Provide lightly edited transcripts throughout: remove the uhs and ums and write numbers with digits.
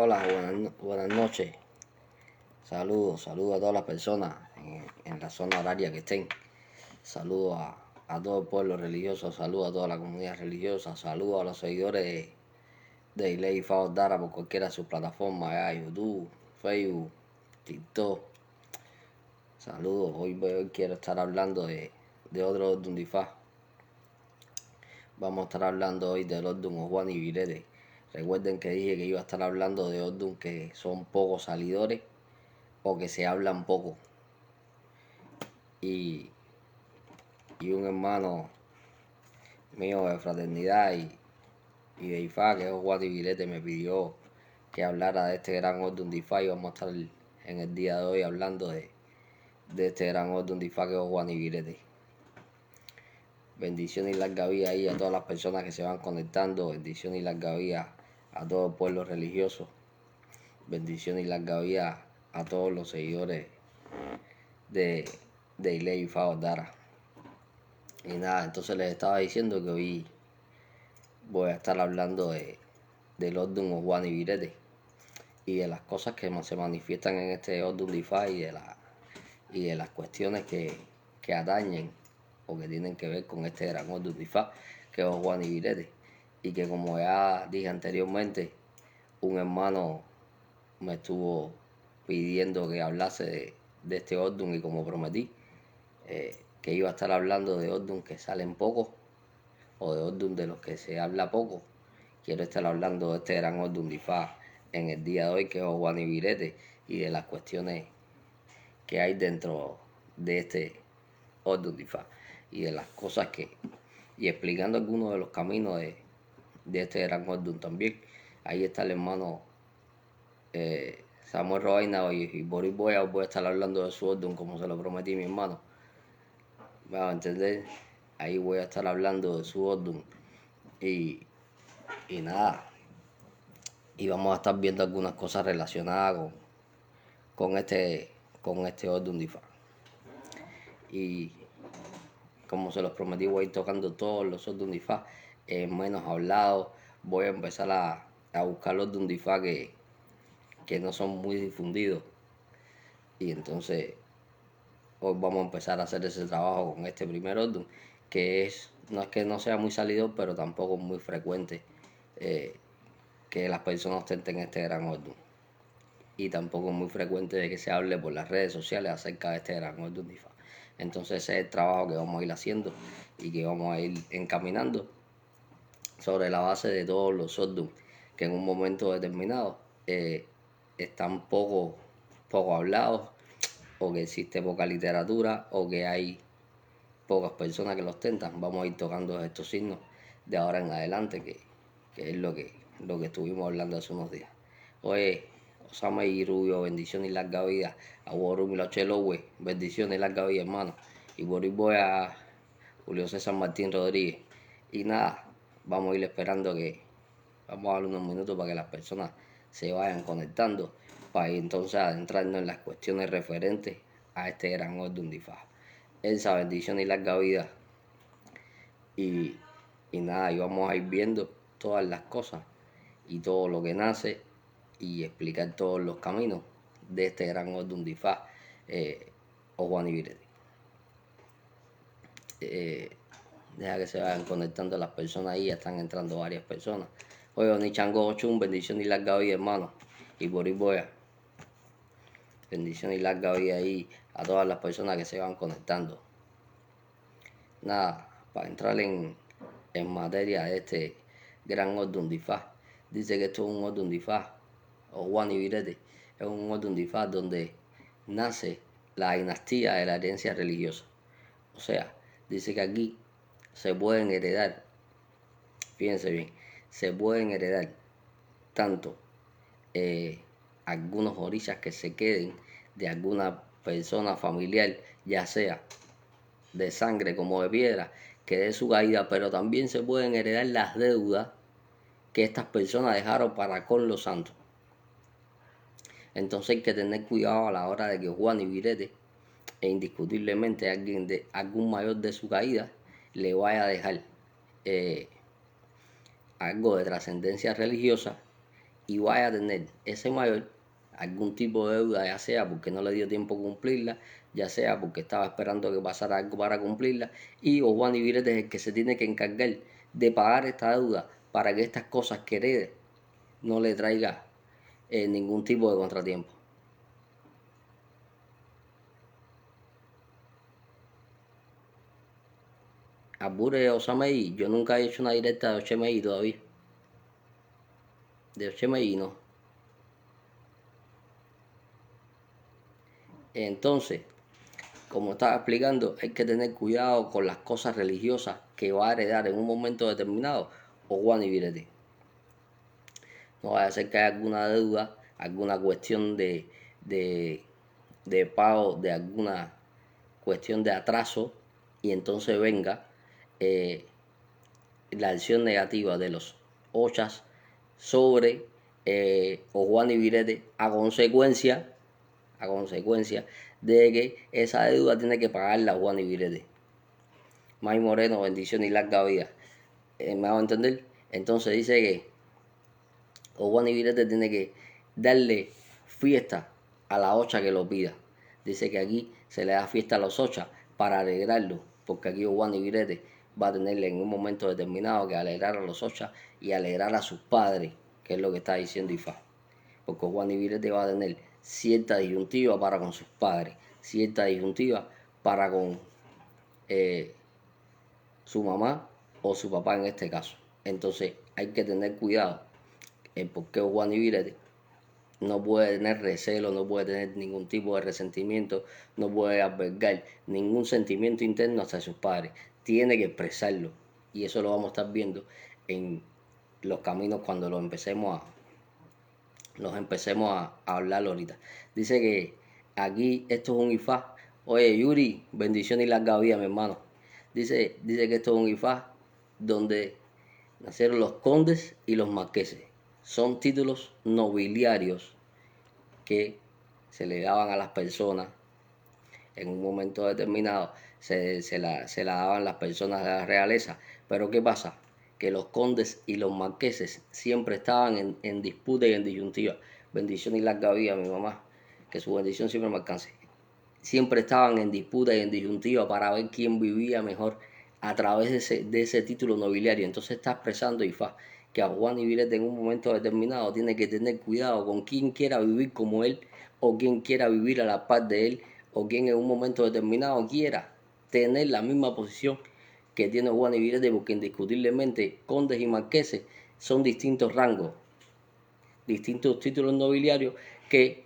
Hola, buenas noches. Saludos a todas las personas en la zona horaria que estén. Saludos a todo el pueblo religioso, saludos a toda la comunidad religiosa, saludos a los seguidores de Iley Fao Dara por cualquiera de sus plataformas, YouTube, Facebook, TikTok. Saludos, hoy quiero estar hablando de otro Ordun Difá. Vamos a estar hablando hoy del Ordun Juan y Virete. Recuerden que dije que iba a estar hablando de Ordun que son pocos salidores o que se hablan poco. Y un hermano mío de fraternidad y de Ifá, que es Juan y Virete, me pidió que hablara de este gran Ordun Difá y vamos a estar en el día de hoy hablando de este gran Ordun Difá que es Juan y Virete. Bendiciones y larga vida ahí a todas las personas que se van conectando. Bendiciones y larga vida a todo el pueblo religioso. Bendiciones y larga vida a todos los seguidores de Iley Fao Dara. Y nada, entonces les estaba diciendo que hoy voy a estar hablando del Ordun Juan y Virete y de las cosas que se manifiestan en este Ordun Difá y de las cuestiones que atañen o que tienen que ver con este gran Ordun Difá que es Juan y Virete. Y que, como ya dije anteriormente, un hermano me estuvo pidiendo que hablase de este Ordun y como prometí, que iba a estar hablando de Ordun que salen pocos o de Ordun de los que se habla poco. Quiero estar hablando de este gran Ordun Difá en el día de hoy, que es Juan y Virete, y de las cuestiones que hay dentro de este Ordun Difá y de las cosas y explicando algunos de los caminos de este gran Ordun también. Ahí está el hermano Samuel Robaina y Boris Boya. Voy a estar hablando de su Ordun como se lo prometí a mi hermano. Me van a entender. Ahí voy a estar hablando de su Ordun y nada. Y vamos a estar viendo algunas cosas relacionadas con este Ordun Difá. Y como se los prometí, voy a ir tocando todos los Ordun Difá menos hablados. Voy a empezar a buscar los Ordun Difá que no son muy difundidos. Y entonces hoy vamos a empezar a hacer ese trabajo con este primer Ordun, que no es que no sea muy salidor, pero tampoco es muy frecuente que las personas ostenten este gran Ordun. Y tampoco es muy frecuente de que se hable por las redes sociales acerca de este gran Ordun Difá. Entonces ese es el trabajo que vamos a ir haciendo y que vamos a ir encaminando sobre la base de todos los Ordun que en un momento determinado están poco hablados, o que existe poca literatura, o que hay pocas personas que los ostentan. Vamos a ir tocando estos signos de ahora en adelante, que es lo que estuvimos hablando hace unos días. Oye, Osama y Rubio, bendiciones y larga vida. A Borum y la Chelowe, bendiciones y larga vida, hermano. Y Boris voy a Julio César Martín Rodríguez. Y nada, vamos a ir esperando vamos a darle unos minutos para que las personas se vayan conectando, para entonces adentrarnos en las cuestiones referentes a este gran Ordun Difá. Esa bendición y larga vida. Y nada, y vamos a ir viendo todas las cosas y todo lo que nace y explicar todos los caminos de este gran Ordun Difá o Juan y Virete. Deja que se vayan conectando las personas ahí, ya están entrando varias personas. Oye, Oni Chango Ochun, bendición y larga vida, hermano. Y Boris Boya, bendición y larga vida ahí a todas las personas que se van conectando. Nada, para entrar en materia de este gran Ordun Difá. Dice que esto es un Ordun Difá, o Juan y Virete, es un Ordun Difá donde nace la dinastía de la herencia religiosa. O sea, dice que aquí se pueden heredar, fíjense bien, se pueden heredar tanto algunos orillas que se queden de alguna persona familiar, ya sea de sangre como de piedra, que dé su caída, pero también se pueden heredar las deudas que estas personas dejaron para con los santos. Entonces hay que tener cuidado a la hora de que Juan y Virete, indiscutiblemente algún mayor de su caída, le vaya a dejar algo de trascendencia religiosa y vaya a tener ese mayor algún tipo de deuda, ya sea porque no le dio tiempo a cumplirla, ya sea porque estaba esperando que pasara algo para cumplirla, y Juan Ibirete es el que se tiene que encargar de pagar esta deuda para que estas cosas que herede no le traiga ningún tipo de contratiempo. Albure Osamei, yo nunca he hecho una directa de Ochemei todavía. De Ochemei no. Entonces, como estaba explicando, hay que tener cuidado con las cosas religiosas que va a heredar en un momento determinado o Juan Ibirete. No vaya a ser que haya alguna deuda, alguna cuestión de pago, de alguna cuestión de atraso, y entonces venga eh, la acción negativa de los ochas sobre o Juan Ibirete a consecuencia de que esa deuda tiene que pagarla Juan Ibirete. May Moreno, bendición y larga vida. ¿Me hago entender? Entonces dice que o Juan Ibirete tiene que darle fiesta a la ocha que lo pida. Dice que aquí se le da fiesta a los ochas para alegrarlo, porque aquí Juan Ibirete va a tenerle en un momento determinado que alegrar a los ochas y alegrar a sus padres, que es lo que está diciendo Ifá. Porque Juan Ibirete va a tener cierta disyuntiva para con sus padres, cierta disyuntiva para con su mamá o su papá en este caso. Entonces hay que tener cuidado en por qué Juan Ibirete no puede tener recelo, no puede tener ningún tipo de resentimiento, no puede albergar ningún sentimiento interno hacia sus padres. Tiene que expresarlo. Y eso lo vamos a estar viendo en los caminos cuando los empecemos a hablar ahorita. Dice que aquí esto es un Ifá. Oye, Yuri, bendición y larga vida, mi hermano. Dice que esto es un Ifá donde nacieron los condes y los marqueses. Son títulos nobiliarios que se le daban a las personas en un momento determinado, se la daban las personas de la realeza. Pero ¿qué pasa? Que los condes y los marqueses siempre estaban en disputa y en disyuntiva. Bendición y larga vida, mi mamá, que su bendición siempre me alcance. Siempre estaban en disputa y en disyuntiva para ver quién vivía mejor a través de ese título nobiliario. Entonces está expresando Ifá que a Juan Ibirete en un momento determinado tiene que tener cuidado con quien quiera vivir como él, o quien quiera vivir a la par de él, o quien en un momento determinado quiera tener la misma posición que tiene Juan Ibirete, porque indiscutiblemente condes y marqueses son distintos rangos, distintos títulos nobiliarios que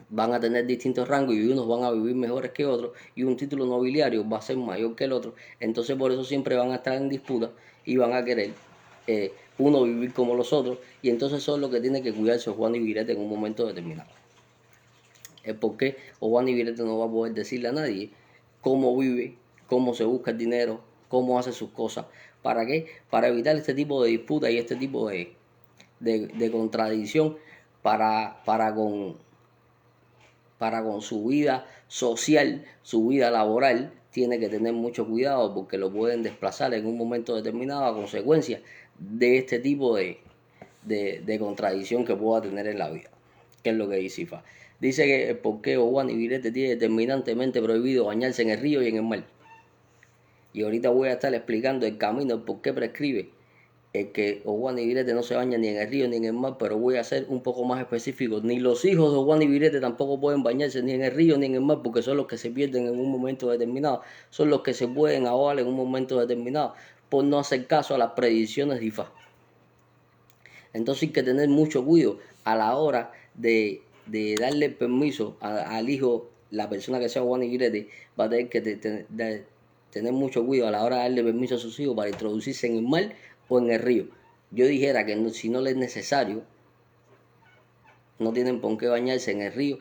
van a tener distintos rangos, y unos van a vivir mejores que otros, y un título nobiliario va a ser mayor que el otro. Entonces por eso siempre van a estar en disputa y van a querer uno vivir como los otros, y entonces eso es lo que tiene que cuidarse Juan Ibirete en un momento determinado. Es porque Juan Ibirete no va a poder decirle a nadie cómo vive, cómo se busca el dinero, cómo hace sus cosas. ¿Para qué? Para evitar este tipo de disputa y este tipo de contradicción para con su vida social, su vida laboral. Tiene que tener mucho cuidado porque lo pueden desplazar en un momento determinado a consecuencia de este tipo de contradicción que pueda tener en la vida. ¿Qué es lo que dice Ifa? Dice que el porqueo Juan Ibirete tiene determinantemente prohibido bañarse en el río y en el mar. Y ahorita voy a estar explicando el camino, el por qué prescribe el que Juan Ibirete no se baña ni en el río ni en el mar, pero voy a ser un poco más específico. Ni los hijos de Juan Ibirete tampoco pueden bañarse ni en el río ni en el mar, porque son los que se pierden en un momento determinado, son los que se pueden ahogar en un momento determinado por no hacer caso a las predicciones de Ifá. Entonces hay que tener mucho cuidado a la hora de darle permiso al hijo, la persona que sea Juan Ibirete, va a tener que tener mucho cuidado a la hora de darle permiso a sus hijos para introducirse en el mar o en el río. Yo dijera que no, si no les es necesario, no tienen por qué bañarse en el río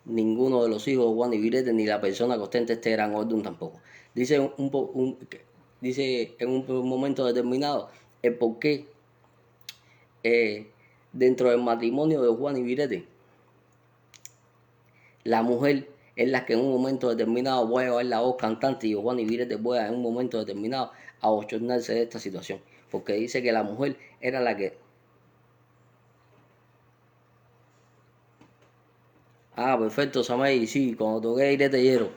ninguno de los hijos de Juan Ibirete, ni la persona que ostente este gran orden tampoco. Dice, dice en un momento determinado el por qué dentro del matrimonio de Juan Ibirete, la mujer es la que en un momento determinado puede llevar la voz cantante, y Juan Ibirete puede en un momento determinado abochornarse de esta situación, porque dice que la mujer era la que Ah, perfecto, Samay, sí, cuando toqué iré te hiero.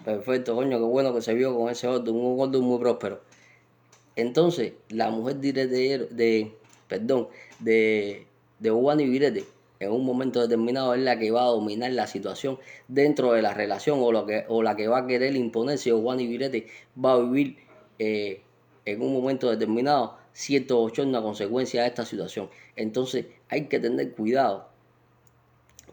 Perfecto, coño, qué bueno que se vio con ese orden, un orden muy próspero. Entonces, la mujer de Irete perdón, de, de Juan y Virete, en un momento determinado es la que va a dominar la situación dentro de la relación o la que va a querer imponerse o Juan y Virete va a vivir en un momento determinado cierto bochorno a consecuencia de esta situación. Entonces, hay que tener cuidado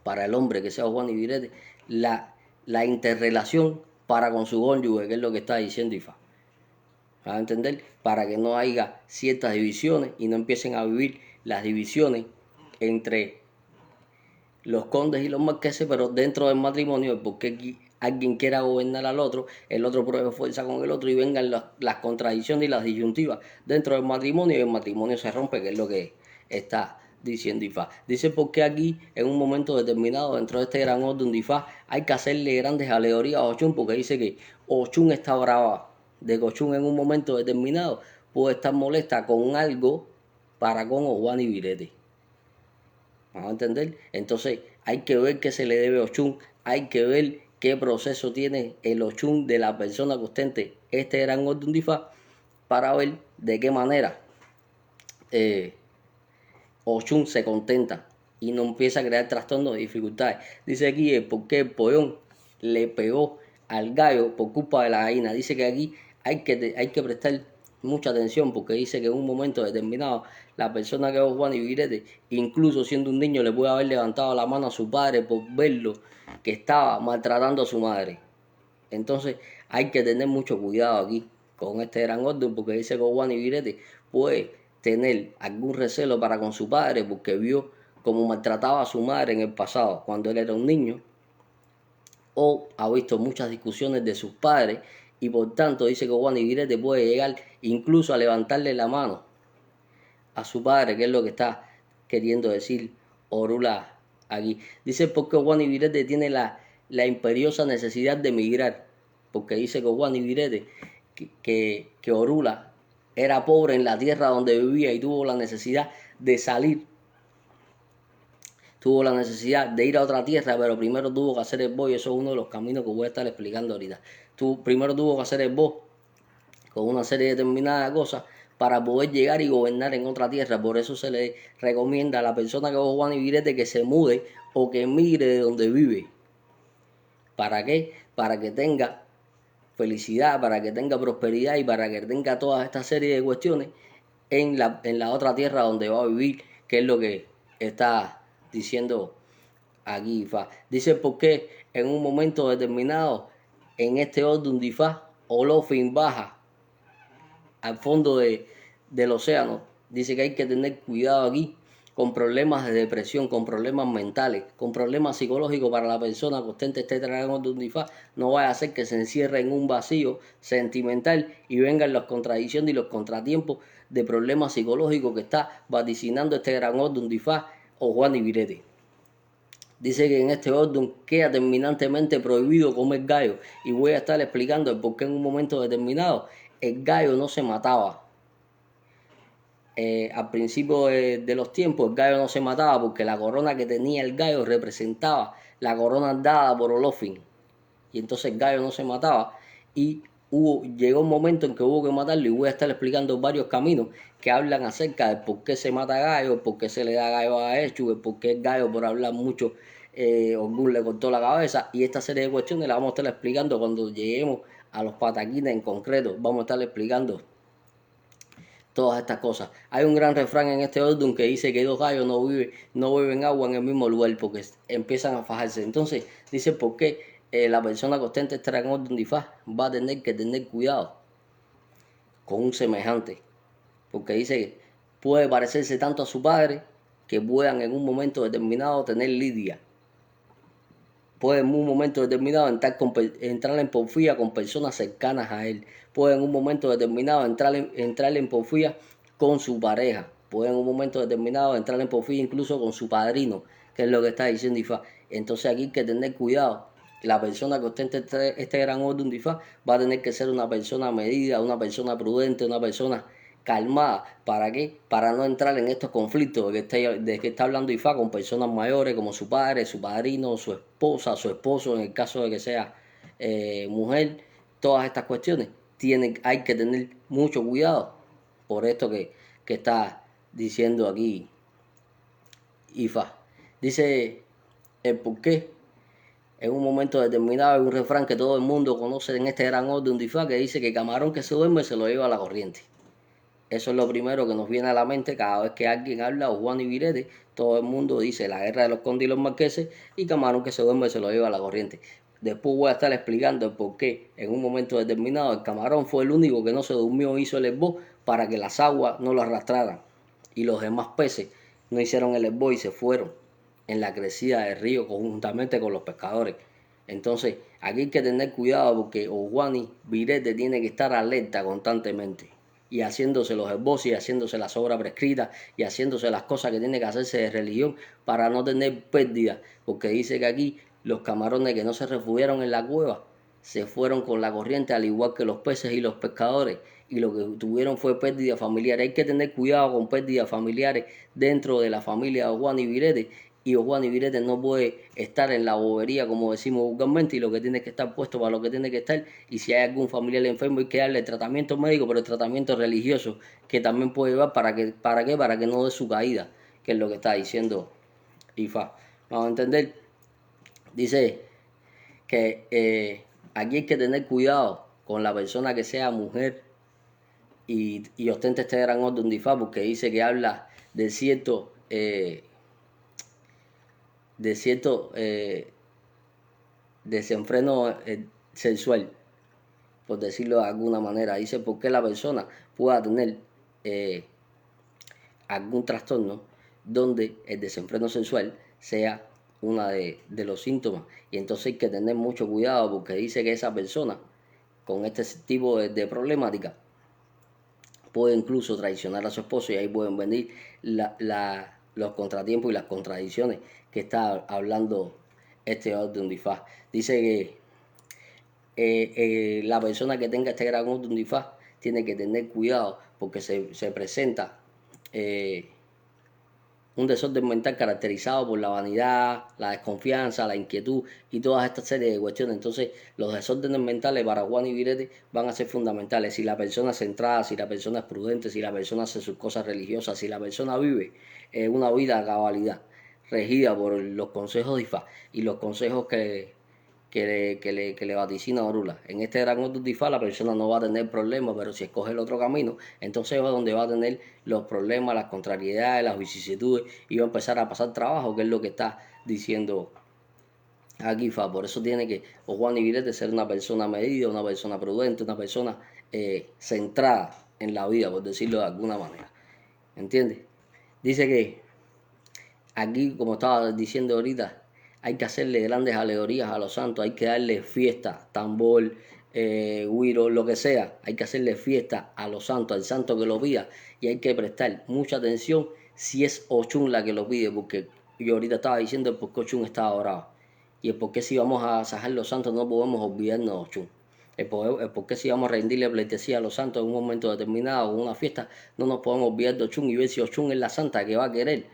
para el hombre que sea Juan y Virete, la interrelación para con su cónyuge, que es lo que está diciendo Ifa. ¿Va a entender? Para que no haya ciertas divisiones y no empiecen a vivir las divisiones entre los condes y los marqueses, pero dentro del matrimonio, porque alguien quiera gobernar al otro, el otro pruebe fuerza con el otro y vengan las contradicciones y las disyuntivas dentro del matrimonio y el matrimonio se rompe, que es lo que está diciendo Ifá. Dice porque aquí, en un momento determinado, dentro de este gran orden de Ifá, hay que hacerle grandes alegorías a Ochun, porque dice que Ochun está brava de que Ochun en un momento determinado puede estar molesta con algo para con Juan y Virete. ¿Vamos a entender? Entonces hay que ver qué se le debe a Ochun, hay que ver qué proceso tiene el Ochun de la persona que ostente este gran orden de Ifá para ver de qué manera eh, Ochun se contenta y no empieza a crear trastornos de dificultades. Dice aquí por qué el pollón le pegó al gallo por culpa de la gallina. Dice que aquí hay que prestar mucha atención porque dice que en un momento determinado la persona que es Juan y Virete, incluso siendo un niño, le puede haber levantado la mano a su padre por verlo que estaba maltratando a su madre. Entonces hay que tener mucho cuidado aquí con este gran orden porque dice que Juan y Virete puede tener algún recelo para con su padre porque vio cómo maltrataba a su madre en el pasado cuando él era un niño o ha visto muchas discusiones de sus padres y por tanto dice que Juan y Virete puede llegar incluso a levantarle la mano a su padre, que es lo que está queriendo decir Orula aquí. Dice porque Juan y Virete tiene la imperiosa necesidad de emigrar, porque dice que Juan y Virete, que Orula era pobre en la tierra donde vivía y tuvo la necesidad de salir, tuvo la necesidad de ir a otra tierra, pero primero tuvo que hacer el bo y eso es uno de los caminos que voy a estar explicando ahorita. Primero tuvo que hacer el bo con una serie determinada de cosas para poder llegar y gobernar en otra tierra. Por eso se le recomienda a la persona que va a Juan y Virete que se mude o que emigre de donde vive. ¿Para qué? Para que tenga felicidad, para que tenga prosperidad y para que tenga toda esta serie de cuestiones en la otra tierra donde va a vivir, que es lo que está diciendo aquí Ifá. Dice por qué en un momento determinado, en este orden de Ifá, Olofin baja al fondo del océano. Dice que hay que tener cuidado aquí con problemas de depresión, con problemas mentales, con problemas psicológicos para la persona que ostente este dragón de Undifá. No vaya a ser que se encierre en un vacío sentimental y vengan las contradicciones y los contratiempos de problemas psicológicos que está vaticinando este dragón de Undifá o Juan y Virete. Dice que en este orden queda terminantemente prohibido comer gallo y voy a estar explicando el por qué en un momento determinado el gallo no se mataba. Al principio de los tiempos el gallo no se mataba porque la corona que tenía el gallo representaba la corona dada por Olofin y entonces el gallo no se mataba y llegó un momento en que hubo que matarlo y voy a estar explicando varios caminos que hablan acerca de por qué se mata gallo, por qué se le da gallo a Echu, por qué el gallo por hablar mucho Orgún le cortó la cabeza y esta serie de cuestiones las vamos a estar explicando cuando lleguemos a los pataquines en concreto, vamos a estar explicando todas estas cosas. Hay un gran refrán en este orden que dice que dos gallos no beben agua en el mismo lugar porque empiezan a fajarse. Entonces, dice por qué la persona que ostenta este gran orden de Ifá va a tener que tener cuidado con un semejante. Porque dice que puede parecerse tanto a su padre que puedan en un momento determinado tener lidia. Puede en un momento determinado entrar en porfía con personas cercanas a él. Puede en un momento determinado entrar en porfía con su pareja. Puede en un momento determinado entrar en porfía incluso con su padrino, que es lo que está diciendo Ifá. Entonces aquí hay que tener cuidado. La persona que ostente este gran orden de Ifá va a tener que ser una persona medida, una persona prudente, una persona calmada. ¿Para qué? Para no entrar en estos conflictos de que está hablando Ifá con personas mayores como su padre, su padrino, su esposa, su esposo, en el caso de que sea mujer. Todas estas cuestiones hay que tener mucho cuidado por esto que está diciendo aquí Ifá. Dice el por qué. En un momento determinado hay un refrán que todo el mundo conoce en este gran orden de Ifá que dice que camarón que se duerme se lo lleva a la corriente. Eso es lo primero que nos viene a la mente cada vez que alguien habla o Juan y Virete. Todo el mundo dice la guerra de los condes y los marqueses y camarón que se duerme se lo lleva a la corriente. Después voy a estar explicando el por qué en un momento determinado el camarón fue el único que no se durmió, hizo el esbo para que las aguas no lo arrastraran y los demás peces no hicieron el esbo y se fueron en la crecida del río conjuntamente con los pescadores. Entonces aquí hay que tener cuidado porque Ojuani Virete tiene que estar alerta constantemente y haciéndose los esbozos y haciéndose las obras prescritas y haciéndose las cosas que tiene que hacerse de religión para no tener pérdida, porque dice que aquí los camarones que no se refugiaron en la cueva se fueron con la corriente al igual que los peces y los pescadores y lo que tuvieron fue pérdida familiar. Hay que tener cuidado con pérdidas familiares dentro de la familia de Juan y Virete y Juan y Virete no puede estar en la bobería como decimos vulgarmente y lo que tiene que estar puesto para lo que tiene que estar y si hay algún familiar enfermo hay que darle tratamiento médico pero el tratamiento religioso que también puede llevar para que no dé su caída, que es lo que está diciendo Ifá. Vamos a entender, dice que aquí hay que tener cuidado con la persona que sea mujer y ostente este gran orden de Ifá porque dice que habla de cierto desenfreno sexual, por decirlo de alguna manera. Dice por qué la persona pueda tener algún trastorno donde el desenfreno sexual sea uno de los síntomas. Y entonces hay que tener mucho cuidado porque dice que esa persona con este tipo de problemática puede incluso traicionar a su esposo y ahí pueden venir los contratiempos y las contradicciones que está hablando este orden de Ifá. Dice que la persona que tenga este gran orden de Ifá tiene que tener cuidado porque se presenta un desorden mental caracterizado por la vanidad, la desconfianza, la inquietud y todas estas series de cuestiones. Entonces, los desórdenes mentales para Juan y Virete van a ser fundamentales. Si la persona es centrada, si la persona es prudente, si la persona hace sus cosas religiosas, si la persona vive una vida a cabalidad, regida por los consejos de Ifá y los consejos que le vaticina Orula. En este gran orden de Ifá la persona no va a tener problemas, pero si escoge el otro camino, entonces es donde va a tener los problemas, las contrariedades, las vicisitudes y va a empezar a pasar trabajo, que es lo que está diciendo aquí Ifá. Por eso tiene que Juan y Virete ser una persona medida, una persona prudente, una persona centrada en la vida, por decirlo de alguna manera. ¿Entiendes? Dice que aquí, como estaba diciendo ahorita, hay que hacerle grandes alegorías a los santos, hay que darle fiesta, tambor, güiro, lo que sea, hay que hacerle fiesta a los santos, al santo que lo pida, y hay que prestar mucha atención si es Ochun la que lo pide, porque yo ahorita estaba diciendo el por qué Ochun estaba bravo, y el por qué si vamos a sajar los santos no podemos olvidarnos de Ochun. El por qué si vamos a rendirle pleitesía a los santos en un momento determinado, en una fiesta, no nos podemos olvidar de Ochun y ver si Ochun es la santa que va a querer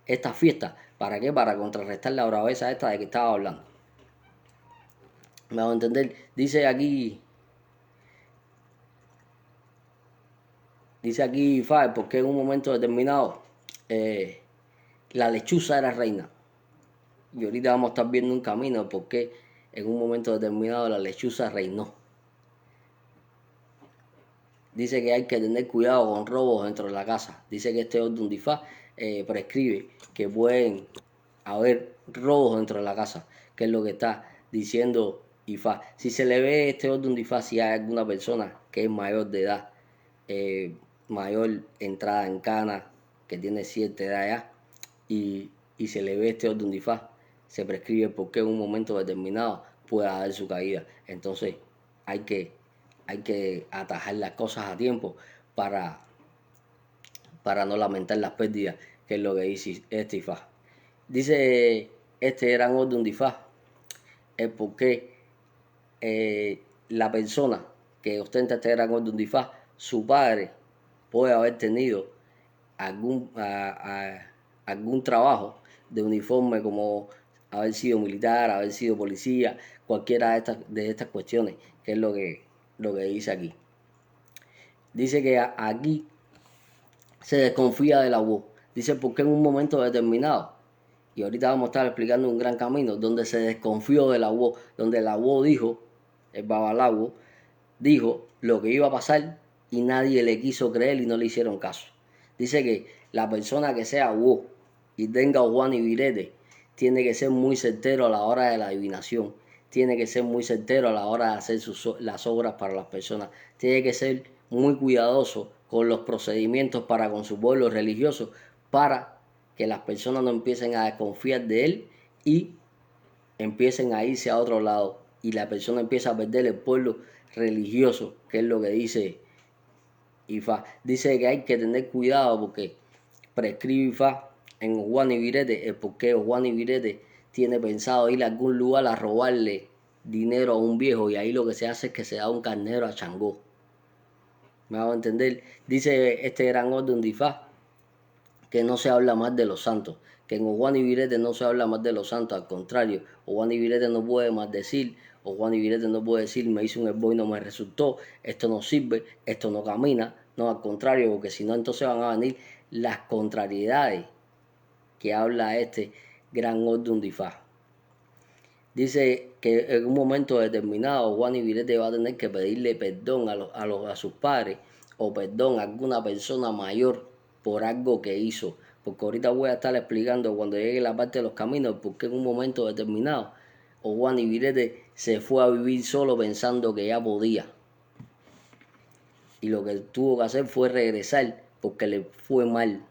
esta fiesta. ¿Para qué? Para contrarrestar la braveza esta de que estaba hablando. ¿Me van a entender? Dice aquí Fáez, porque en un momento determinado la lechuza era reina. Y ahorita vamos a estar viendo un camino porque en un momento determinado la lechuza reinó. Dice que hay que tener cuidado con robos dentro de la casa. Dice que este orden de Ifá prescribe que pueden haber robos dentro de la casa, que es lo que está diciendo Ifá. Si se le ve este orden de Ifá, si hay alguna persona que es mayor de edad, mayor entrada en cana, que tiene cierta edad ya, y se le ve este orden de Ifá, se prescribe porque en un momento determinado pueda haber su caída. Entonces hay que atajar las cosas a tiempo para no lamentar las pérdidas, que es lo que dice este Ifá. Dice este gran orden de Ifá, es porque la persona que ostenta este gran orden de Ifá, su padre, puede haber tenido algún trabajo de uniforme, como haber sido militar, haber sido policía, cualquiera de estas cuestiones, que es lo que dice aquí. Dice que aquí se desconfía de la voz. Dice porque en un momento determinado, y ahorita vamos a estar explicando un gran camino, donde se desconfió de la voz, donde la voz dijo, el babalawo, dijo lo que iba a pasar y nadie le quiso creer y no le hicieron caso. Dice que la persona que sea voz y tenga Juan y Virete tiene que ser muy certero a la hora de la adivinación, tiene que ser muy certero a la hora de hacer las obras para las personas, tiene que ser muy cuidadoso con los procedimientos para con su pueblo religioso, para que las personas no empiecen a desconfiar de él y empiecen a irse a otro lado y la persona empieza a perder el pueblo religioso, que es lo que dice Ifá. Dice que hay que tener cuidado porque prescribe Ifá en Juan y Virete, el por qué Juan y Virete tiene pensado ir a algún lugar a robarle dinero a un viejo y ahí lo que se hace es que se da un carnero a Changó. ¿Me hago entender? Dice este gran orden de Ifá que no se habla más de los santos, que en Juan y Virete no se habla más de los santos, al contrario, Juan y Virete no puede más decir, o Juan y Virete no puede decir, me hizo un herbo y no me resultó, esto no sirve, esto no camina, no, al contrario, porque si no entonces van a venir las contrariedades que habla este gran orden de Ifá. Dice que en un momento determinado Juan y Virete va a tener que pedirle perdón a sus padres o perdón a alguna persona mayor por algo que hizo. Porque ahorita voy a estar explicando cuando llegue la parte de los caminos porque en un momento determinado Juan y Virete se fue a vivir solo pensando que ya podía. Y lo que tuvo que hacer fue regresar porque le fue mal.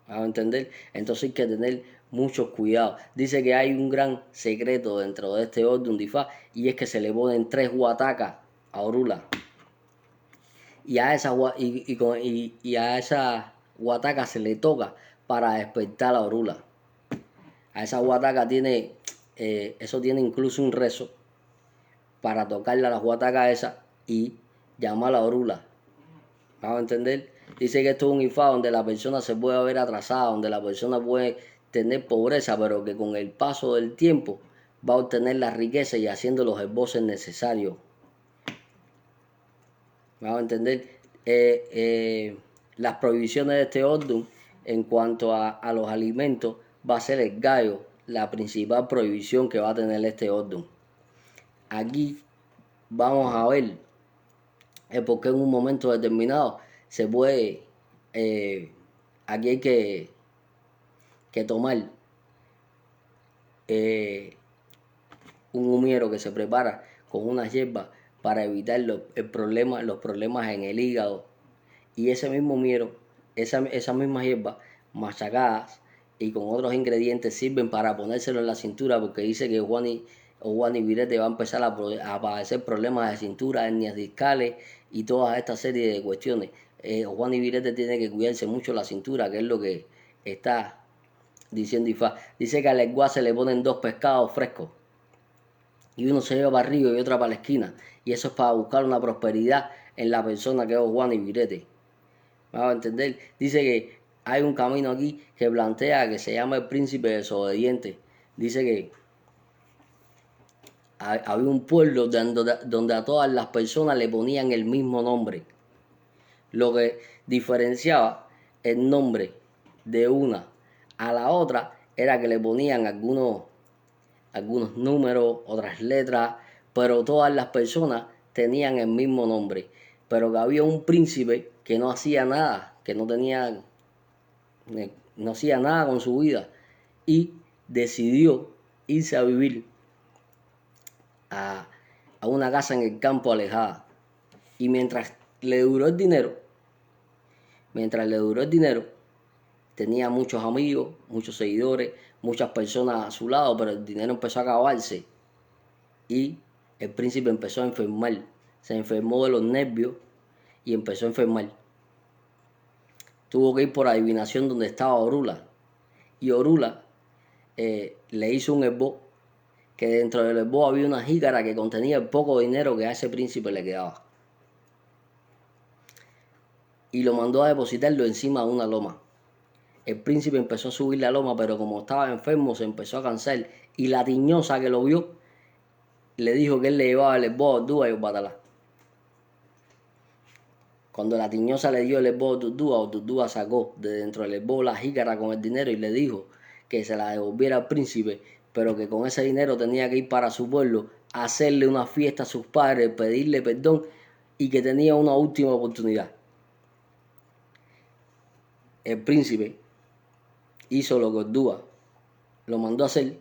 ¿Vas a entender? Entonces hay que tener mucho cuidado. Dice que hay un gran secreto dentro de este orden de Ifá y es que se le ponen 3 guatacas a Orula. Y a esa guataca se le toca para despertar a Orula. A esa guataca eso tiene incluso un rezo para tocarle a la guataca esa y llamar a Orula. ¿Vas a entender? Dice que esto es un Ifá donde la persona se puede ver atrasada, donde la persona puede tener pobreza, pero que con el paso del tiempo va a obtener la riqueza y haciendo los esboces necesarios. ¿Vas a entender? Las prohibiciones de este orden en cuanto a los alimentos va a ser el gallo, la principal prohibición que va a tener este orden. Aquí vamos a ver por qué en un momento determinado se puede, aquí hay que tomar un humiero que se prepara con una hierba para evitar los problemas en el hígado. Y ese mismo humiero, esa misma hierba machacadas y con otros ingredientes sirven para ponérselo en la cintura porque dice que Juan y Virete va a empezar a padecer problemas de cintura, hernias discales y toda esta serie de cuestiones. Juan y Virete tiene que cuidarse mucho la cintura, que es lo que está diciendo Ifá. Dice que al lenguá se le ponen 2 pescados frescos y uno se lleva para arriba y otro para la esquina. Y eso es para buscar una prosperidad en la persona que es Juan y Virete. ¿Me va a entender? Dice que hay un camino aquí que plantea que se llama el príncipe desobediente. Dice que había un pueblo donde a todas las personas le ponían el mismo nombre. Lo que diferenciaba el nombre de una a la otra era que le ponían algunos números, otras letras, pero todas las personas tenían el mismo nombre. Pero que había un príncipe que no hacía nada, que no hacía nada con su vida y decidió irse a vivir a una casa en el campo alejada. Y mientras le duró el dinero, tenía muchos amigos, muchos seguidores, muchas personas a su lado, pero el dinero empezó a acabarse y el príncipe empezó a enfermar. Se enfermó de los nervios y empezó a enfermar. Tuvo que ir por adivinación donde estaba Orula. Y Orula le hizo un herbo, que dentro del herbo había una jícara que contenía el poco dinero que a ese príncipe le quedaba. y lo mandó a depositarlo encima de una loma. El príncipe empezó a subir la loma, pero como estaba enfermo se empezó a cansar y la tiñosa que lo vio le dijo que él le llevaba el esbozo a Ordúa y Obatalá. Cuando la tiñosa le dio el esbozo a Ordúa sacó de dentro del esbozo la jícara con el dinero y le dijo que se la devolviera al príncipe, pero que con ese dinero tenía que ir para su pueblo, hacerle una fiesta a sus padres, pedirle perdón y que tenía una última oportunidad. El príncipe hizo lo que Ordúa lo mandó a hacer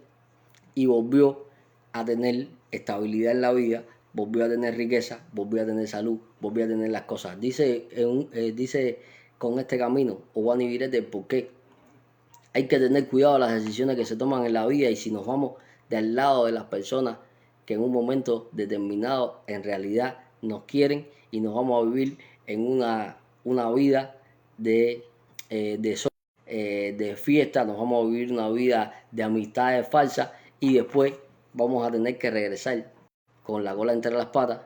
y volvió a tener estabilidad en la vida, volvió a tener riqueza, volvió a tener salud, volvió a tener las cosas. Dice con este camino Juan Ibirete por qué hay que tener cuidado de las decisiones que se toman en la vida y si nos vamos del lado de las personas que en un momento determinado en realidad nos quieren y nos vamos a vivir en una vida de fiesta, nos vamos a vivir una vida de amistades falsas y después vamos a tener que regresar con la cola entre las patas,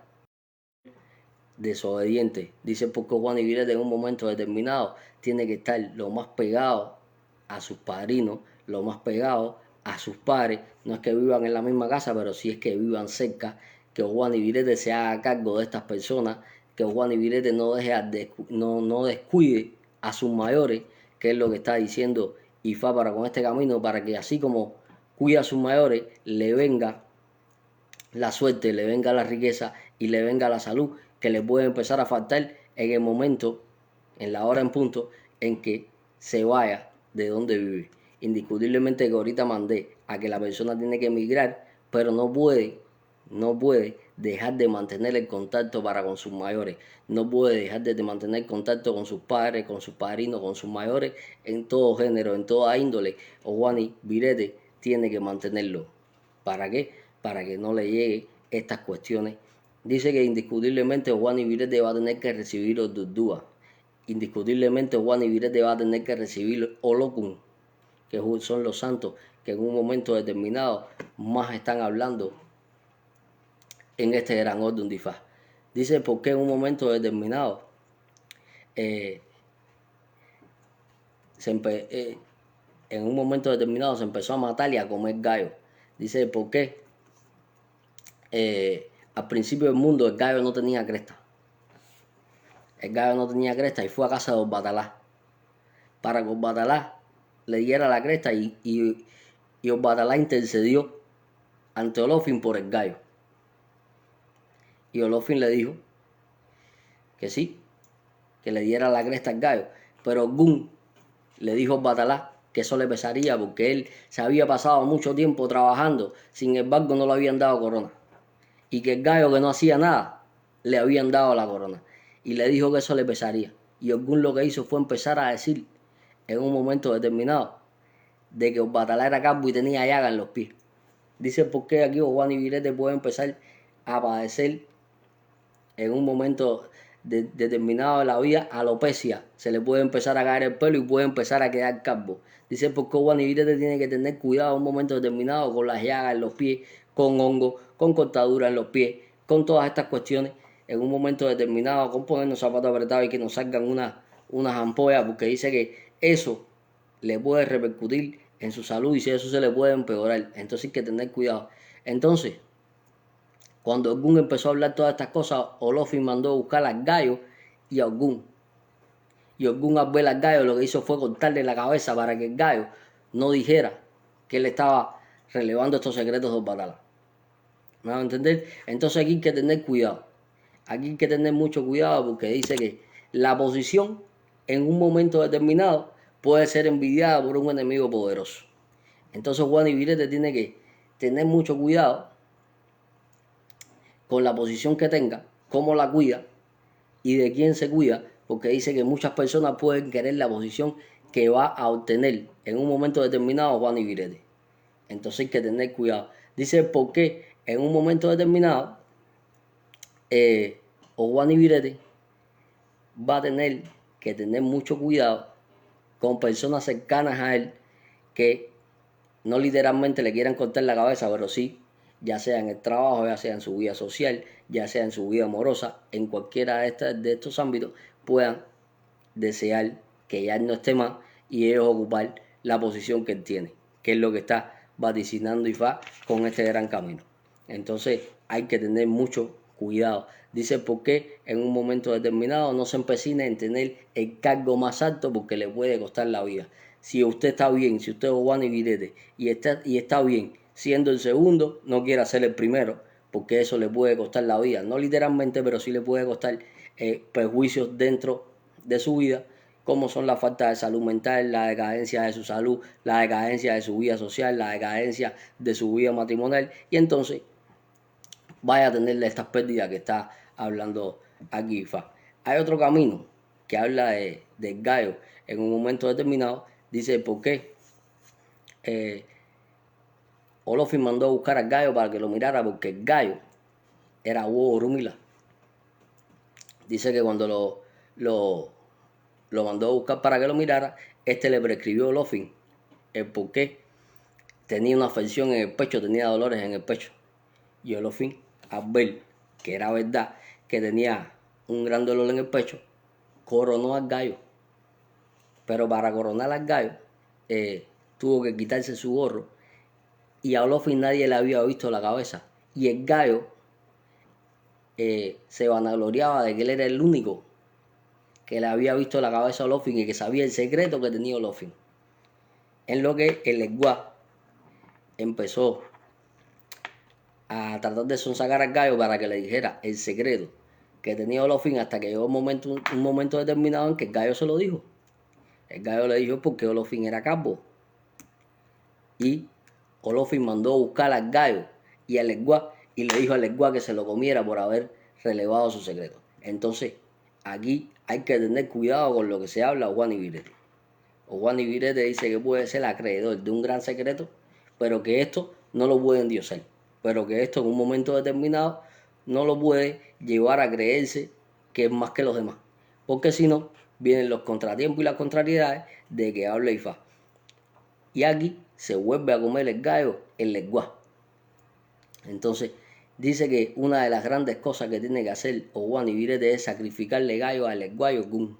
desobediente. Dice porque Juan Ibirete en un momento determinado tiene que estar lo más pegado a sus padrinos, lo más pegado a sus padres. No es que vivan en la misma casa, pero sí es que vivan cerca, que Juan Ibirete se haga cargo de estas personas, que Juan Ibirete no descuide a sus mayores, que es lo que está diciendo Ifá para con este camino, para que así como cuida a sus mayores, le venga la suerte, le venga la riqueza y le venga la salud, que le puede empezar a faltar en el momento, en la hora en punto, en que se vaya de donde vive. Indiscutiblemente que ahorita mandé a que la persona tiene que emigrar, pero no puede dejar de mantener el contacto para con sus mayores, no puede dejar de mantener contacto con sus padres, con sus padrinos, con sus mayores, en todo género, en toda índole. Juan Ibirete tiene que mantenerlo. ¿Para qué? Para que no le llegue estas cuestiones. Dice que indiscutiblemente Juan Ibirete va a tener que recibir Ordúa. Indiscutiblemente Juan Ibirete va a tener que recibir Olokun, que son los santos que en un momento determinado más están hablando en este gran orden de Ifá. Dice por qué en un momento determinado en un momento determinado se empezó a matar y a comer gallo. Dice por qué al principio del mundo el gallo no tenía cresta. El gallo no tenía cresta y fue a casa de Obatalá para que Obatalá le diera la cresta y Obatalá intercedió ante Olofin por el gallo. Y Olofin le dijo que sí, que le diera la cresta al gallo. Pero Orgún le dijo a Obatalá que eso le pesaría porque él se había pasado mucho tiempo trabajando, sin embargo no le habían dado corona. Y que el gallo que no hacía nada, le habían dado la corona. Y le dijo que eso le pesaría. Y Orgún lo que hizo fue empezar a decir en un momento determinado de que Obatalá era calvo y tenía llaga en los pies. Dice por qué aquí Juan Ibirete puede empezar a padecer en un momento determinado de la vida alopecia. Se le puede empezar a caer el pelo y puede empezar a quedar calvo. Dice por qué Juan Ibirete tiene que tener cuidado en un momento determinado con las llagas en los pies, con hongos, con cortaduras en los pies, con todas estas cuestiones. En un momento determinado con ponernos zapatos apretados y que nos salgan unas ampollas, porque dice que eso le puede repercutir en su salud y si eso se le puede empeorar. Entonces hay que tener cuidado. Entonces, cuando Orgún empezó a hablar todas estas cosas, Olofin mandó a buscar al gallo y a Orgún. Y Orgún al ver al gallo lo que hizo fue cortarle la cabeza para que el gallo no dijera que él estaba relevando estos secretos de Obatalá. ¿Me van a entender? Entonces aquí hay que tener cuidado. Aquí hay que tener mucho cuidado porque dice que la posición en un momento determinado puede ser envidiada por un enemigo poderoso. Entonces Juan Ibirete tiene que tener mucho cuidado con la posición que tenga, cómo la cuida y de quién se cuida, porque dice que muchas personas pueden querer la posición que va a obtener en un momento determinado Juan Ibirete. Entonces hay que tener cuidado. Dice por qué en un momento determinado Juan Ibirete va a tener que tener mucho cuidado con personas cercanas a él que no literalmente le quieran cortar la cabeza, pero sí, ya sea en el trabajo, ya sea en su vida social, ya sea en su vida amorosa, en cualquiera de estos ámbitos, puedan desear que ya él no esté más y ellos ocupar la posición que él tiene, que es lo que está vaticinando Ifá con este gran camino. Entonces hay que tener mucho cuidado. Dice, ¿por qué en un momento determinado no se empecina en tener el cargo más alto? Porque le puede costar la vida. Si usted está bien, si usted es Juan Virete y está bien siendo el segundo, no quiera ser el primero, porque eso le puede costar la vida. No literalmente, pero sí le puede costar perjuicios dentro de su vida, como son la falta de salud mental, la decadencia de su salud, la decadencia de su vida social, la decadencia de su vida matrimonial, y entonces vaya a tenerle estas pérdidas que está hablando aquí Ifá. Hay otro camino que habla del gallo en un momento determinado, dice por qué Olofin mandó a buscar al gallo para que lo mirara, porque el gallo era Hugo Rumila. Dice que cuando lo mandó a buscar para que lo mirara, este le prescribió a Olofin el por qué tenía una afección en el pecho, tenía dolores en el pecho. Y Olofin, al ver que era verdad que tenía un gran dolor en el pecho, coronó al gallo. Pero para coronar al gallo, tuvo que quitarse su gorro. Y a Olofin nadie le había visto la cabeza. Y el gallo se vanagloriaba de que él era el único que le había visto la cabeza a Olofin y que sabía el secreto que tenía Olofin. En lo que el Leguá empezó a tratar de sonsacar al gallo para que le dijera el secreto que tenía Olofin, hasta que llegó un momento determinado en que el gallo se lo dijo. El gallo le dijo porque Olofin era calvo. Y Olofin mandó a buscar al gallo y al Leguá y le dijo al Leguá que se lo comiera por haber relevado su secreto. Entonces, aquí hay que tener cuidado con lo que se habla a Juan Virete. O Juan Virete dice que puede ser acreedor de un gran secreto, pero que esto no lo puede endiosar. Pero que esto en un momento determinado no lo puede llevar a creerse que es más que los demás. Porque si no, vienen los contratiempos y las contrariedades de que habla Ifá. Y aquí se vuelve a comer el gallo el Leguá. Entonces, dice que una de las grandes cosas que tiene que hacer Juan Virete es sacrificarle gallo al Leguá y Ogún.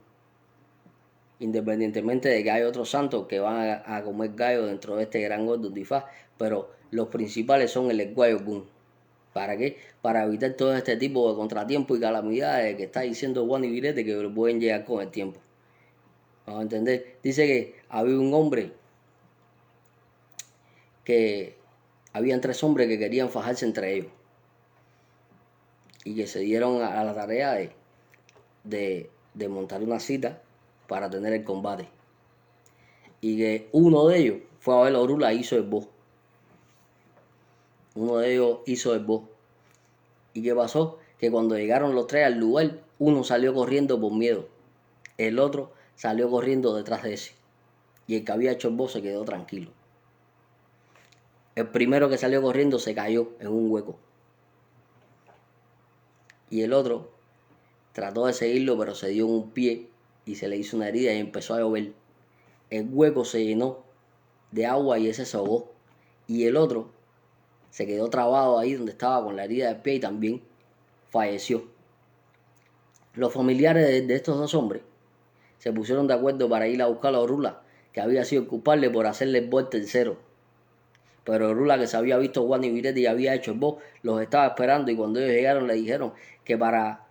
Independientemente de que hay otros santos que van a comer gallo dentro de este gran orden de Ifá, pero los principales son el Leguá y Ogún. ¿Para qué? Para evitar todo este tipo de contratiempos y calamidades que está diciendo Juan Virete que pueden llegar con el tiempo. Vamos a entender. Dice que había un hombre que habían 3 hombres que querían fajarse entre ellos y que se dieron a la tarea de montar una cita para tener el combate. Y que uno de ellos fue a ver a Orula y hizo el voz. Uno de ellos hizo el voz. ¿Y qué pasó? Que cuando llegaron los 3 al lugar, uno salió corriendo por miedo. El otro salió corriendo detrás de ese. Y el que había hecho el voz se quedó tranquilo. El primero que salió corriendo se cayó en un hueco. Y el otro trató de seguirlo, pero se dio en un pie y se le hizo una herida y empezó a llover. El hueco se llenó de agua y ese se ahogó. Y el otro se quedó trabado ahí donde estaba con la herida del pie y también falleció. Los familiares de estos 2 hombres se pusieron de acuerdo para ir a buscar a Orula, que había sido el culpable por hacerle el voz tercero. Pero Orula, que se había visto Juan Virete y había hecho el voz, los estaba esperando, y cuando ellos llegaron le dijeron que para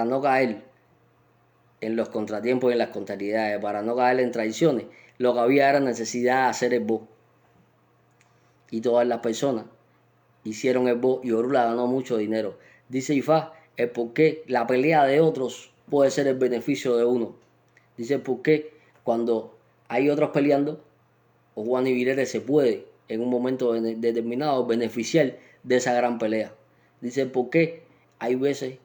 no caer en los contratiempos y en las contrariedades, para no caer en traiciones, lo que había era necesidad de hacer el voz. Y todas las personas hicieron el voz y Orula ganó mucho dinero. Dice Ifá el por qué la pelea de otros puede ser el beneficio de uno. Dice el por qué cuando hay otros peleando, o Juan Virete se puede en un momento determinado beneficiar de esa gran pelea. Dice el por qué hay veces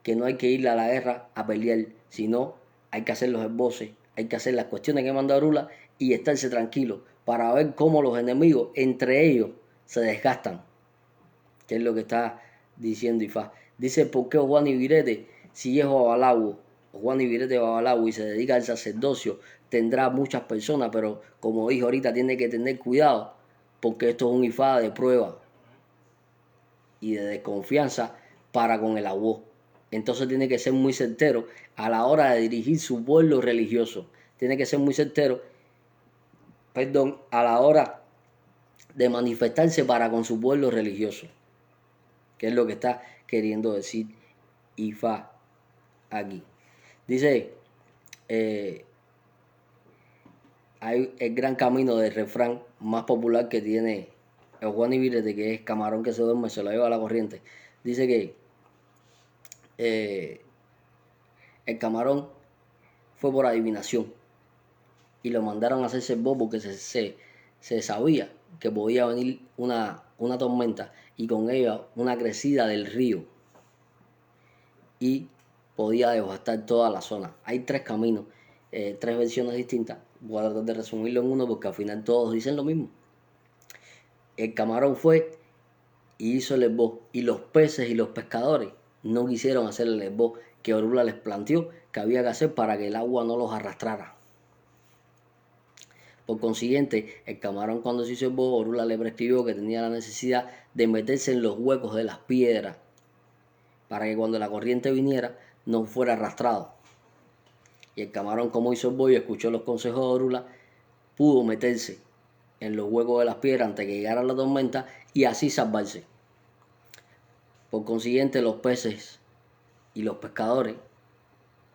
que no hay que ir a la guerra a pelear, sino hay que hacer los esboces, hay que hacer las cuestiones que manda Orula y estarse tranquilo para ver cómo los enemigos entre ellos se desgastan, que es lo que está diciendo Ifá. Dice por qué Juan Virete, si es babalawo, Juan Virete babalawo y se dedica al sacerdocio, tendrá muchas personas, pero como dijo ahorita, tiene que tener cuidado porque esto es un Ifá de prueba y de desconfianza para con el agua. Entonces tiene que ser muy certero a la hora de dirigir su pueblo religioso. Tiene que ser muy certero, perdón, a la hora de manifestarse para con su pueblo religioso. Que es lo que está queriendo decir Ifá aquí. Dice, hay el gran camino del refrán más popular que tiene el Juan Ibirete, que es camarón que se duerme, se lo lleva a la corriente. Dice que el camarón fue por adivinación y lo mandaron a hacerse el bobo porque se sabía que podía venir una tormenta y con ella una crecida del río y podía devastar toda la zona. Hay tres caminos, tres versiones distintas. Voy a tratar de resumirlo en uno porque al final todos dicen lo mismo. El camarón fue y hizo el esbozo y los peces y los pescadores no quisieron hacer el esbozo que Orula les planteó que había que hacer para que el agua no los arrastrara. Por consiguiente, el camarón cuando se hizo el esbozo, Orula le prescribió que tenía la necesidad de meterse en los huecos de las piedras para que cuando la corriente viniera no fuera arrastrado. Y el camarón, como hizo el esbozo y escuchó los consejos de Orula, pudo meterse en los huecos de las piedras antes que llegara la tormenta y así salvarse. Por consiguiente, los peces y los pescadores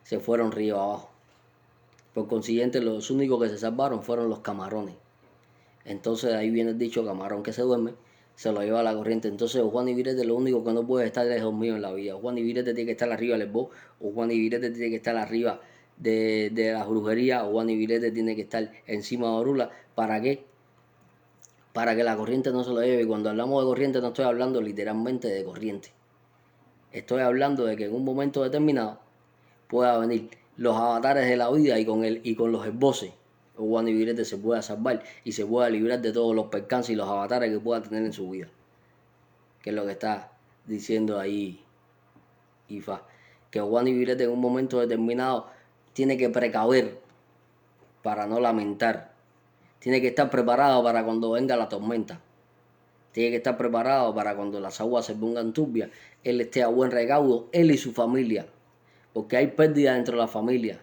se fueron río abajo. Por consiguiente, los únicos que se salvaron fueron los camarones. Entonces de ahí viene el dicho, camarón que se duerme, se lo lleva a la corriente. Entonces Juan Ibirete lo único que no puede estar es dormido en la vida. Juan Ibirete tiene que estar arriba del esbozo, o Juan Ibirete tiene que estar arriba de las brujerías, o Juan Ibirete tiene que estar encima de Orula. ¿Para qué? Para que la corriente no se lo lleve. Y cuando hablamos de corriente no estoy hablando literalmente de corriente. Estoy hablando de que en un momento determinado pueda venir los avatares de la vida y con los esboces o Juan Ibirete se pueda salvar y se pueda librar de todos los percances y los avatares que pueda tener en su vida. Que es lo que está diciendo ahí Ifá. Que Juan Ibirete en un momento determinado tiene que precaver para no lamentar. Tiene que estar preparado para cuando venga la tormenta. Tiene que estar preparado para cuando las aguas se pongan turbias, él esté a buen recaudo, él y su familia. Porque hay pérdida dentro de la familia.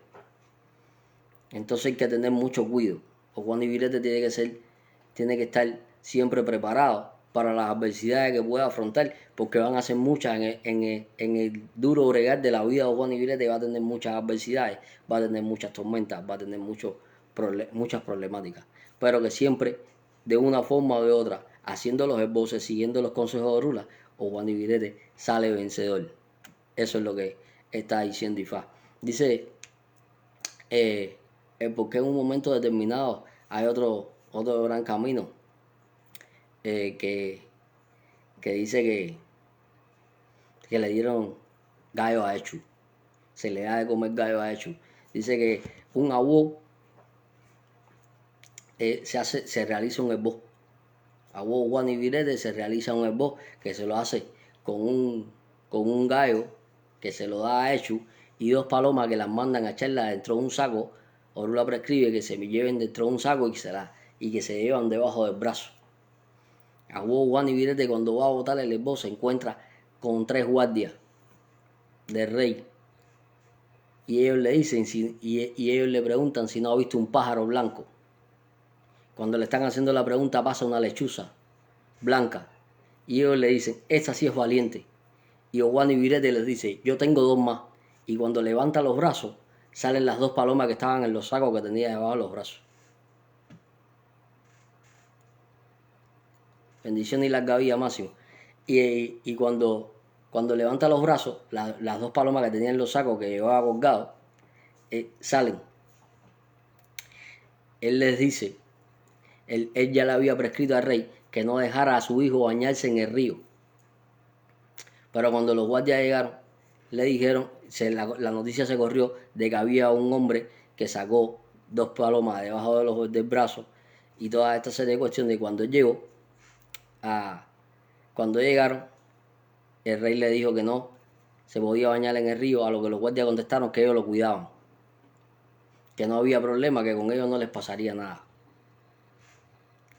Entonces hay que tener mucho cuidado. O Juan Ibirete tiene que estar siempre preparado para las adversidades que pueda afrontar, porque van a ser muchas en el duro bregar de la vida de Juan Ibirete. Va a tener muchas adversidades, va a tener muchas tormentas, va a tener muchas problemáticas, pero que siempre de una forma o de otra, haciendo los esboces, siguiendo los consejos de Orula, o Juan Ibirete sale vencedor. Eso es lo que está diciendo Ifá. Dice porque en un momento determinado hay otro gran camino que dice que le dieron gallo a Echu. Se le da de comer gallo a Echu. Dice que un abó se realiza un esbozo. Abó Juan Ibirete se realiza un esbozo que se lo hace con un gallo que se lo da a Echu y dos palomas que las mandan a echarla dentro de un saco. Orula prescribe que se me lleven dentro de un saco y que se llevan debajo del brazo. Abó Juan Ibirete cuando va a botar el esbozo se encuentra con tres guardias del rey y ellos le dicen y ellos le preguntan si no ha visto un pájaro blanco. Cuando le están haciendo la pregunta pasa una lechuza blanca y ellos le dicen, esta sí es valiente. Y Juan Ibirete les dice, yo tengo dos más. Y cuando levanta los brazos salen las dos palomas que estaban en los sacos que tenía debajo de los brazos. Bendición y larga vida, Máximo. Y cuando levanta los brazos, las dos palomas que tenía en los sacos que llevaba colgados, salen. Él les dice, él ya le había prescrito al rey que no dejara a su hijo bañarse en el río. Pero cuando los guardias llegaron, le dijeron, la noticia se corrió de que había un hombre que sacó dos palomas debajo del brazo y toda esta serie de cuestiones. Y cuando llegaron, el rey le dijo que no se podía bañar en el río, a lo que los guardias contestaron que ellos lo cuidaban, que no había problema, que con ellos no les pasaría nada.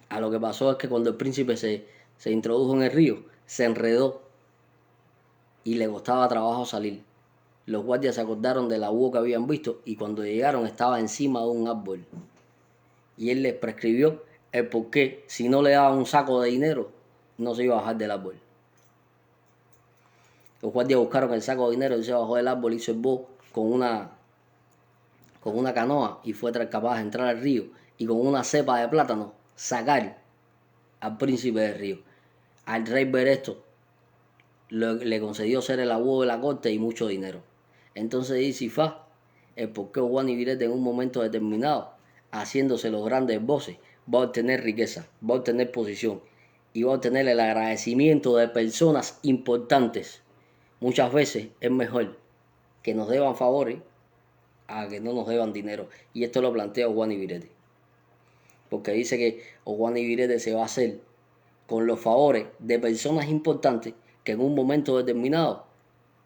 A lo que pasó es que cuando el príncipe se introdujo en el río, se enredó y le costaba trabajo salir. los guardias se acordaron de la búho que habían visto y cuando llegaron estaba encima de un árbol. Y él les prescribió el por qué, si no le daban un saco de dinero, no se iba a bajar del árbol. Los guardias buscaron el saco de dinero y se bajó del árbol, hizo el búho con una canoa y fue capaz de entrar al río y con una cepa de plátano sacar al príncipe del río. Al rey ver esto, le concedió ser el abuelo de la corte y mucho dinero. Entonces dice Ifá el por qué Juan Ibirete en un momento determinado, haciéndose los grandes voces, va a obtener riqueza, va a obtener posición y va a obtener el agradecimiento de personas importantes. Muchas veces es mejor que nos deban favores a que no nos deban dinero. Y esto lo plantea Juan Ibirete. Porque dice que Juan Ibirete se va a hacer con los favores de personas importantes que en un momento determinado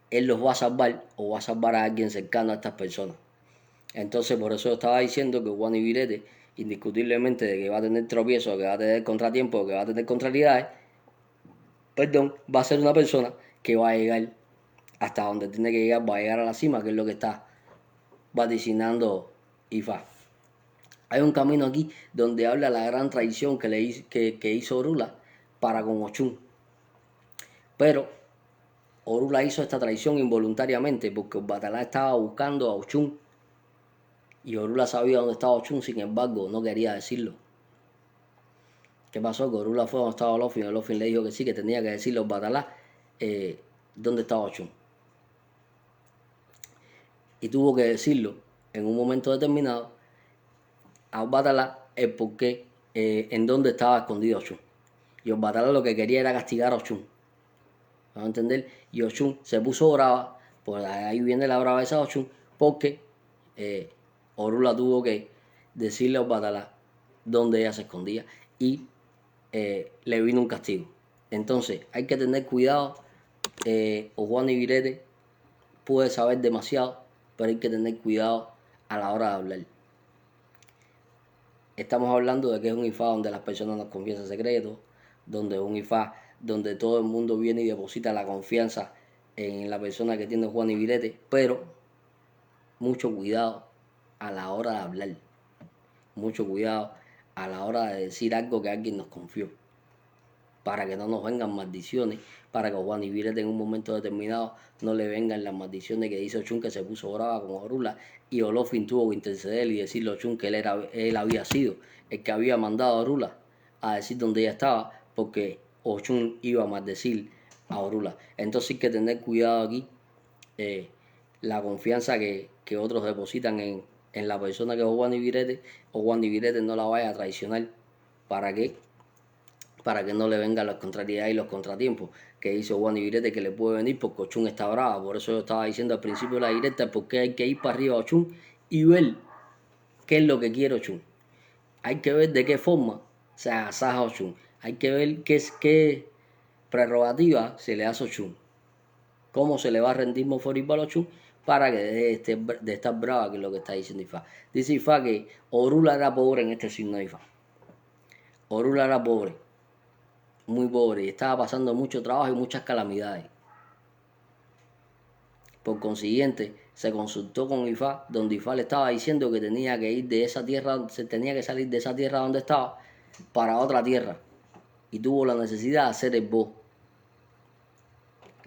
él los va a salvar o va a salvar a alguien cercano a estas personas. Entonces por eso estaba diciendo que Juan Ibirete, indiscutiblemente de que va a tener tropiezos, que va a tener contratiempos, que va a tener contrariedades, va a ser una persona que va a llegar hasta donde tiene que llegar, va a llegar a la cima, que es lo que está vaticinando Ifá. Hay un camino aquí donde habla la gran traición que hizo Orula para con Ochun. Pero Orula hizo esta traición involuntariamente porque Batalá estaba buscando a Ochun y Orula sabía dónde estaba Ochun, sin embargo no quería decirlo. ¿Qué pasó? Que Orula fue donde estaba Olofin, Olofin le dijo que sí, que tenía que decirle a Batalá dónde estaba Ochun. Y tuvo que decirlo en un momento determinado a Batalá el por qué, en dónde estaba escondido Ochun. Y Batalá lo que quería era castigar a Ochun. ¿Vamos a entender? Y Ochun se puso brava, pues ahí viene la braveza de Ochun, porque Orula tuvo que decirle a Batalá dónde ella se escondía y le vino un castigo. Entonces hay que tener cuidado. Juan Ibirete puede saber demasiado, pero hay que tener cuidado a la hora de hablar. Estamos hablando de que es un Ifá donde las personas nos confiesan secretos, donde es un Ifá donde todo el mundo viene y deposita la confianza en la persona que tiene Juan Ibirete, pero mucho cuidado a la hora de hablar, mucho cuidado a la hora de decir algo que alguien nos confió, para que no nos vengan maldiciones, para que Juan Ibirete en un momento determinado no le vengan las maldiciones que dice Ochun, que se puso brava con Orula y Olofin tuvo que interceder y decirle a Ochun que él había sido el que había mandado a Orula a decir dónde ella estaba, porque Ochun iba a maldecir a Orula. Entonces hay que tener cuidado aquí, la confianza que otros depositan en la persona que es Juan Ibirete, o Juan Ibirete no la vaya a traicionar. ¿Para qué? Para que no le vengan las contrariedades y los contratiempos que dice Juan Ibirete que le puede venir porque Ochun está brava. Por eso yo estaba diciendo al principio de la directa porque hay que ir para arriba a Ochun y ver qué es lo que quiere Ochun. Hay que ver de qué forma se agasaja Ochun. Hay que ver qué prerrogativa se le hace a Ochun. Cómo se le va a rendir Moforibal a Ochun para que deje de estar brava, que es lo que está diciendo Ifá. Dice Ifá que Orula era pobre en este signo de Ifá. Orula era pobre, muy pobre, y estaba pasando mucho trabajo y muchas calamidades. Por consiguiente, se consultó con Ifá, donde Ifá le estaba diciendo que tenía que ir de esa tierra, se tenía que salir de esa tierra donde estaba para otra tierra. Y tuvo la necesidad de hacer el bo.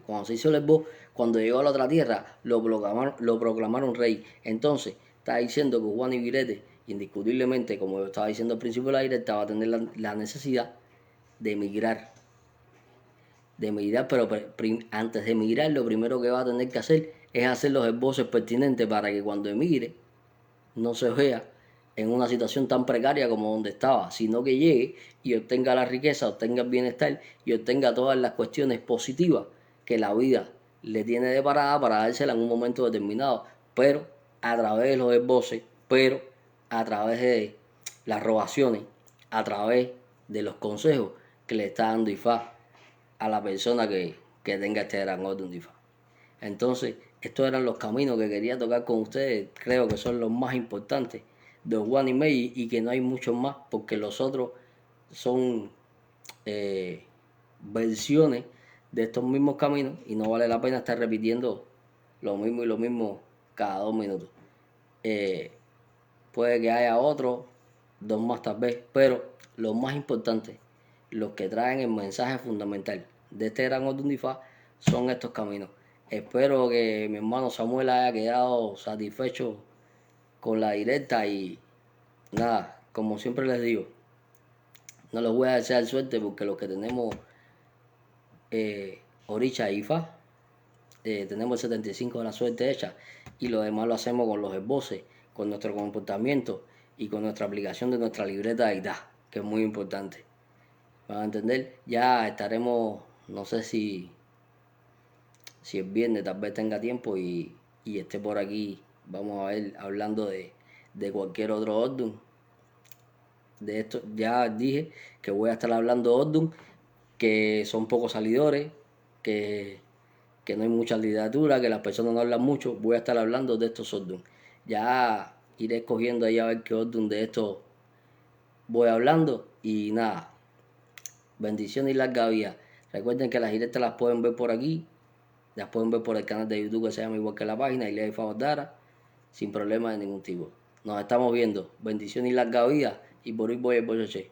Cuando se hizo el bo, cuando llegó a la otra tierra, lo proclamaron rey. Entonces, está diciendo que Juan Ibirete, indiscutiblemente, como yo estaba diciendo al principio del aire, estaba a tener la necesidad de emigrar. Pero antes de emigrar, lo primero que va a tener que hacer es hacer los esbozos pertinentes para que cuando emigre no se vea en una situación tan precaria como donde estaba, sino que llegue y obtenga la riqueza, obtenga el bienestar y obtenga todas las cuestiones positivas que la vida le tiene de parada para dársela en un momento determinado, pero a través de los esbozos, pero a través de las rogaciones, a través de los consejos que le está dando Ifá a la persona que tenga este gran orden de Ifá. Entonces, estos eran los caminos que quería tocar con ustedes. Creo que son los más importantes de Juan y May y que no hay muchos más porque los otros son versiones de estos mismos caminos y no vale la pena estar repitiendo lo mismo y lo mismo cada 2 minutos. Puede que haya otro, 2 más tal vez, pero lo más importante, los que traen el mensaje fundamental de este gran orden de Ifá son estos caminos. Espero que mi hermano Samuel haya quedado satisfecho con la directa y nada, como siempre les digo, no les voy a desear suerte porque los que tenemos Oricha y Ifá, tenemos el 75 de la suerte hecha y lo demás lo hacemos con los esboces, con nuestro comportamiento y con nuestra aplicación de nuestra libreta de Ida, que es muy importante. Van a entender, ya estaremos, no sé si el viernes tal vez tenga tiempo y esté por aquí, vamos a ver, hablando de cualquier otro orden. De esto ya dije que voy a estar hablando Ordun, que son pocos salidores, que, que no hay mucha literatura, que las personas no hablan mucho. Voy a estar hablando de estos Ordun. Ya iré escogiendo ahí a ver qué Ordun de estos voy hablando. Y nada, bendiciones y larga vida. Recuerden que las directas las pueden ver por aquí, las pueden ver por el canal de YouTube que se llama igual que la página, Ilya Favordara, sin problema de ningún tipo. Nos estamos viendo. Bendiciones y larga vida. Y por hoy voy a Bochoche.